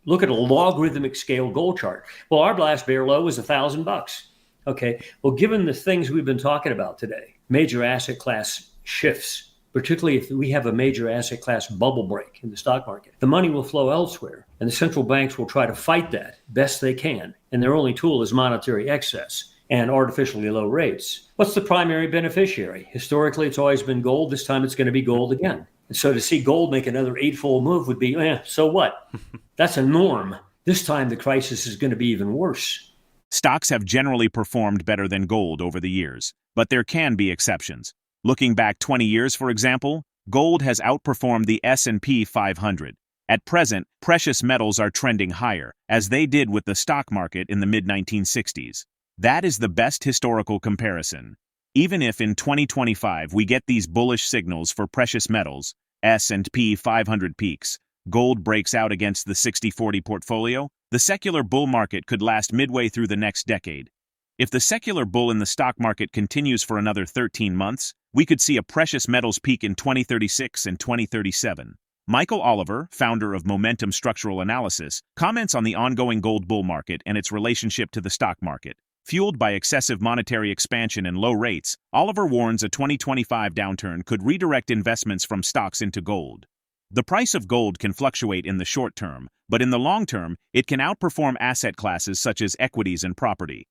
look at a logarithmic scale gold chart. Well, our last bear low was $1,000. Okay. Well, given the things we've been talking about today, major asset class shifts, particularly if we have a major asset class bubble break in the stock market, the money will flow elsewhere, and the central banks will try to fight that best they can. And their only tool is monetary excess and artificially low rates. What's the primary beneficiary? Historically, it's always been gold. This time it's going to be gold again. And so to see gold make another eightfold move would be, so what? That's a norm. This time the crisis is going to be even worse. Stocks have generally performed better than gold over the years, but there can be exceptions. Looking back 20 years, for example, gold has outperformed the S&P 500. At present, precious metals are trending higher, as they did with the stock market in the mid-1960s. That is the best historical comparison. Even if in 2025 we get these bullish signals for precious metals, S&P 500 peaks, gold breaks out against the 60-40 portfolio, the secular bull market could last midway through the next decade. If the secular bull in the stock market continues for another 13 months, we could see a precious metals peak in 2036 and 2037. MichaelOliver, founder of Momentum Structural Analysis, comments on the ongoing gold bull market and its relationship to the stock market. Fueled by excessive monetary expansion and low rates, Oliver warns a 2025 downturn could redirect investments from stocks into gold. The price of gold can fluctuate in the short term, but in the long term, it can outperform asset classes such as equities and property.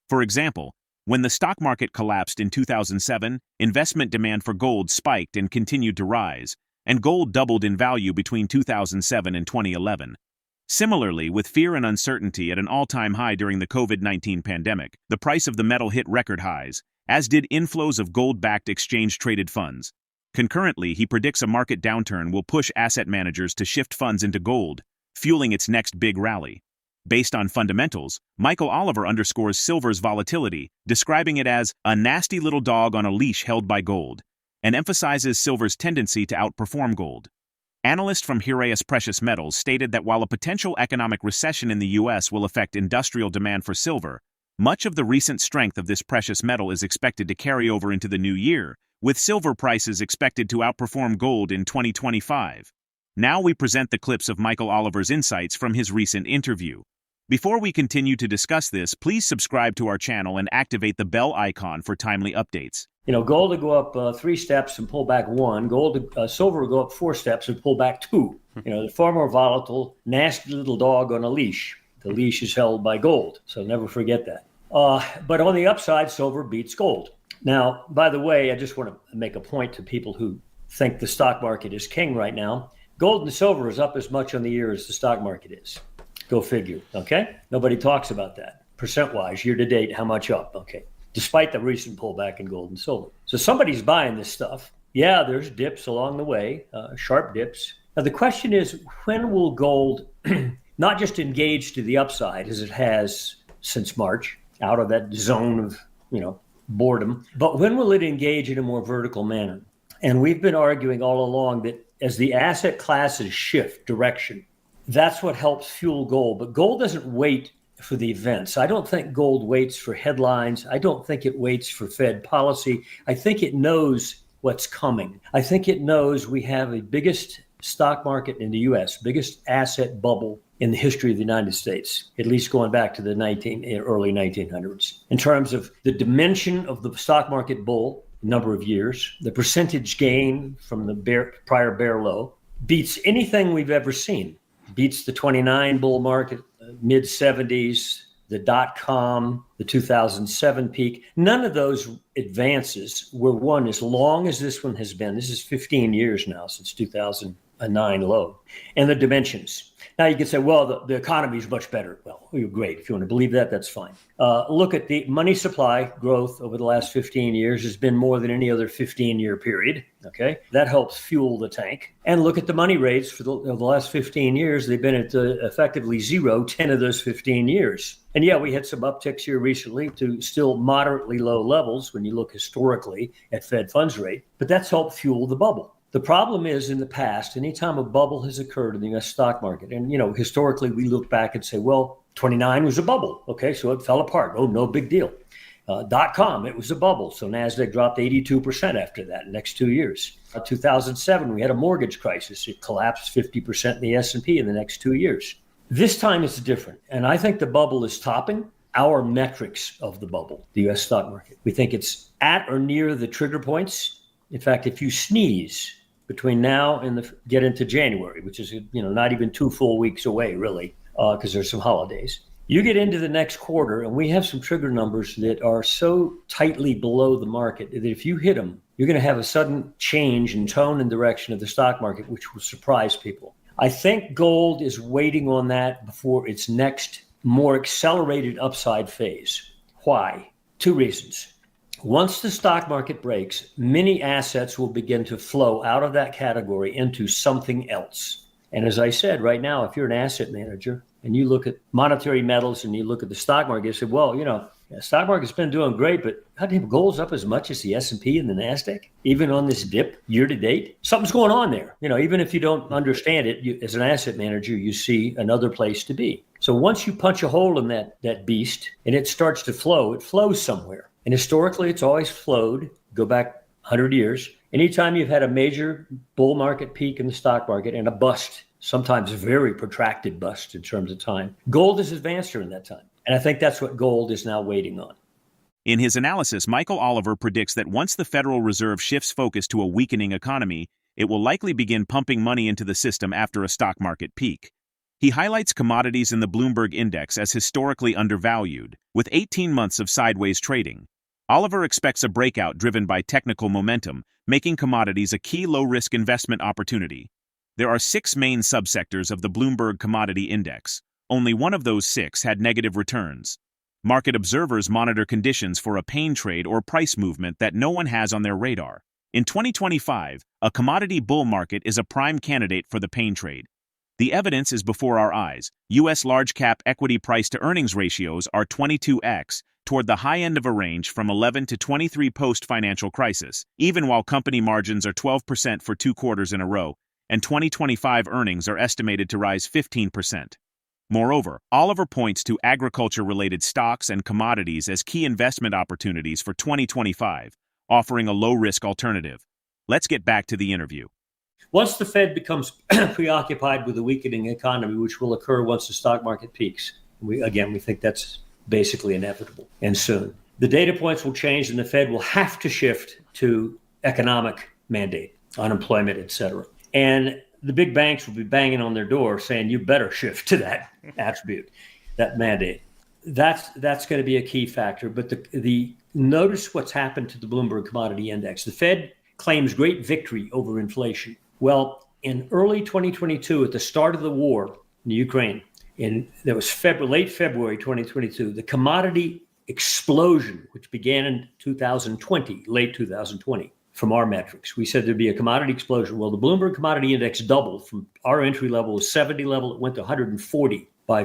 For example, when the stock market collapsed in 2007, investment demand for gold spiked and continued to rise, and gold doubled in value between 2007 and 2011. Similarly, with fear and uncertainty at an all-time high during the COVID-19 pandemic, the price of the metal hit record highs, as did inflows of gold-backed exchange-traded funds. Concurrently, he predicts a market downturn will push asset managers to shift funds into gold, fueling its next big rally. Based on fundamentals, MichaelOliver underscores silver's volatility, describing it as a nasty little dog on a leash held by gold, and emphasizes silver's tendency to outperform gold. Analysts from Heraeus Precious Metals stated that while a potential economic recession in the U.S. will affect industrial demand for silver, much of the recent strength of this precious metal is expected to carry over into the new year, with silver prices expected to outperform gold in 2025. Now we present the clips of MichaelOliver's insights from his recent interview. Before we continue to discuss this, please subscribe to our channel and activate the bell icon for timely updates. Gold will go up 3 steps and pull back 1. Silver will go up 4 steps and pull back 2. They're far more volatile, nasty little dog on a leash. The leash is held by gold, so never forget that. But on the upside, silver beats gold. Now, by the way, I just want to make a point to people who think the stock market is king right now. Gold and silver is up as much on the year as the stock market is. Go figure, okay? Nobody talks about that. Percent-wise, year to date, how much up, okay? Despite the recent pullback in gold and silver. So somebody's buying this stuff. Yeah, there's dips along the way, sharp dips. Now the question is, when will gold not just engage to the upside as it has since March, out of that zone of, boredom, but when will it engage in a more vertical manner? And we've been arguing all along that as the asset classes shift direction, that's what helps fuel gold. But gold doesn't wait for the events. I don't think gold waits for headlines. I don't think it waits for Fed policy. I think it knows what's coming. I think it knows we have the biggest stock market in the U.S., biggest asset bubble in the history of the United States, at least going back to the early 1900s. In terms of the dimension of the stock market bull, number of years, the percentage gain from the prior bear low beats anything we've ever seen. Beats the 29 bull market, mid-70s, the dot-com, the 2007 peak. None of those advances were won as long as this one has been. This is 15 years now since 2009 low. And the dimensions. Now you can say, well, the economy is much better. Well, you're great. If you want to believe that, that's fine. Look at the money supply growth over the last 15 years has been more than any other 15-year period. Okay, that helps fuel the tank. And look at the money rates for the last 15 years. They've been at effectively zero 10 of those 15 years. And yeah, we had some upticks here recently to still moderately low levels when you look historically at Fed funds rate, but that's helped fuel the bubble. The problem is in the past, anytime a bubble has occurred in the U.S. stock market, and historically we look back and say, well, 29 was a bubble. Okay, so it fell apart. Oh, no big deal. .com, it was a bubble. So NASDAQ dropped 82% after that in the next 2 years. 2007, we had a mortgage crisis. It collapsed 50% in the S&P in the next 2 years. This time it's different. And I think the bubble is topping our metrics of the bubble, the U.S. stock market. We think it's at or near the trigger points. In fact, if you sneeze between now and get into January, which is not even 2 full weeks away, really, because there's some holidays, you get into the next quarter, and we have some trigger numbers that are so tightly below the market that if you hit them, you're going to have a sudden change in tone and direction of the stock market, which will surprise people. I think gold is waiting on that before its next more accelerated upside phase. Why? 2 reasons. Once the stock market breaks, many assets will begin to flow out of that category into something else. And as I said, right now, if you're an asset manager and you look at monetary metals and you look at the stock market, you say, well, the stock market's been doing great, but goddamn, gold's up as much as the S&P and the NASDAQ, even on this dip year to date. Something's going on there. Even if you don't understand it, as an asset manager, you see another place to be. So once you punch a hole in that beast and it starts to flow, it flows somewhere. And historically, it's always flowed. Go back 100 years. Anytime you've had a major bull market peak in the stock market and a bust, sometimes a very protracted bust in terms of time, gold has advanced during that time. And I think that's what gold is now waiting on. In his analysis, MichaelOliver predicts that once the Federal Reserve shifts focus to a weakening economy, it will likely begin pumping money into the system after a stock market peak. He highlights commodities in the Bloomberg Index as historically undervalued, with 18 months of sideways trading. Oliver expects a breakout driven by technical momentum, making commodities a key low-risk investment opportunity. There are 6 main subsectors of the Bloomberg Commodity Index. Only one of those 6 had negative returns. Market observers monitor conditions for a pain trade or price movement that no one has on their radar. In 2025, a commodity bull market is a prime candidate for the pain trade. The evidence is before our eyes. U.S. large-cap equity price-to-earnings ratios are 22x, toward the high end of a range from 11 to 23 post-financial crisis, even while company margins are 12% for 2 quarters in a row, and 2025 earnings are estimated to rise 15%. Moreover, Oliver points to agriculture-related stocks and commodities as key investment opportunities for 2025, offering a low-risk alternative. Let's get back to the interview. Once the Fed becomes preoccupied with a weakening economy, which will occur once the stock market peaks, we think that's basically inevitable and soon. The data points will change and the Fed will have to shift to economic mandate, unemployment, et cetera. And the big banks will be banging on their door saying, you better shift to that attribute, that mandate. That's going to be a key factor. But the notice what's happened to the Bloomberg Commodity Index. The Fed claims great victory over inflation. Well, in early 2022, at the start of the war in Ukraine, that was late February 2022, the commodity explosion, which began in late 2020, from our metrics. We said there'd be a commodity explosion. Well, the Bloomberg Commodity Index doubled from our entry level was 70 level. It went to 140 by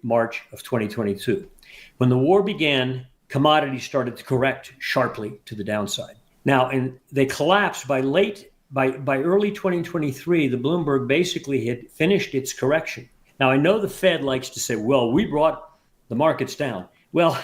March of 2022. When the war began, commodities started to correct sharply to the downside. Now, and they collapsed by early 2023, the Bloomberg basically had finished its correction. Now, I know the Fed likes to say, well, we brought the markets down. Well,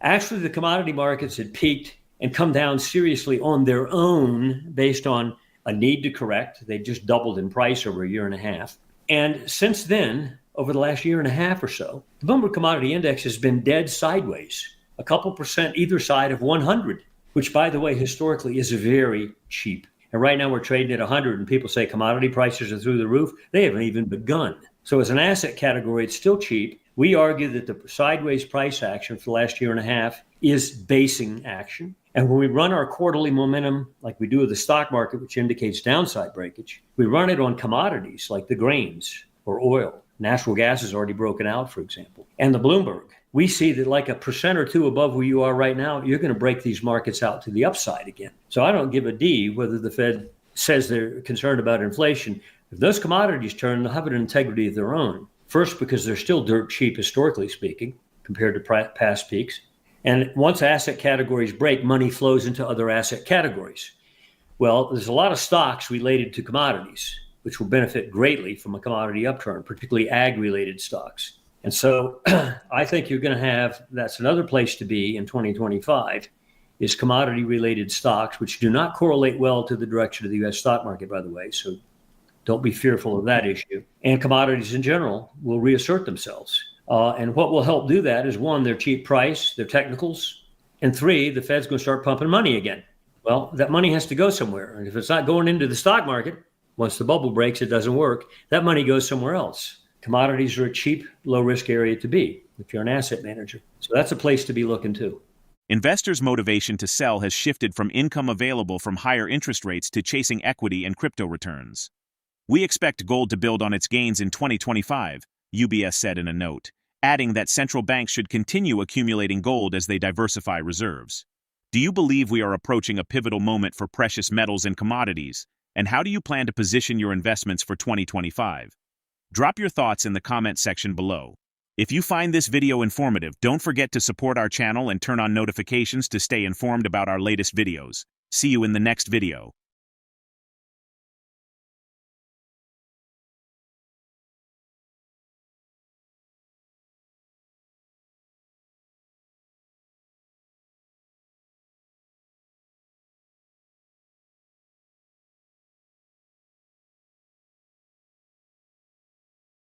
actually, the commodity markets had peaked and come down seriously on their own based on a need to correct. They just doubled in price over a year and a half. And since then, over the last year and a half or so, the Bloomberg Commodity Index has been dead sideways, a couple percent either side of 100, which, by the way, historically is very cheap. And right now we're trading at 100 and people say commodity prices are through the roof. They haven't even begun. So as an asset category, it's still cheap. We argue that the sideways price action for the last year and a half is basing action. And when we run our quarterly momentum, like we do with the stock market, which indicates downside breakage, we run it on commodities like the grains or oil. Natural gas is already broken out, for example. And the Bloomberg, we see that like 1% or 2% above where you are right now, you're going to break these markets out to the upside again. So I don't give a D whether the Fed says they're concerned about inflation. If those commodities turn, they'll have an integrity of their own. First, because they're still dirt cheap, historically speaking, compared to past peaks. And once asset categories break, money flows into other asset categories. Well, there's a lot of stocks related to commodities, which will benefit greatly from a commodity upturn, particularly ag-related stocks. And so I think you're going to have, that's another place to be in 2025, is commodity-related stocks, which do not correlate well to the direction of the U.S. stock market, by the way. So Don't be fearful of that issue. And commodities in general will reassert themselves. And what will help do that is, one, their cheap price, their technicals, and three, the Fed's going to start pumping money again. Well, that money has to go somewhere. And if it's not going into the stock market, once the bubble breaks, it doesn't work. That money goes somewhere else. Commodities are a cheap, low-risk area to be if you're an asset manager. So that's a place to be looking to. Investors' motivation to sell has shifted from income available from higher interest rates to chasing equity and crypto returns. We expect gold to build on its gains in 2025, UBS said in a note, adding that central banks should continue accumulating gold as they diversify reserves. Do you believe we are approaching a pivotal moment for precious metals and commodities? And how do you plan to position your investments for 2025? Drop your thoughts in the comment section below. If you find this video informative, don't forget to support our channel and turn on notifications to stay informed about our latest videos. See you in the next video.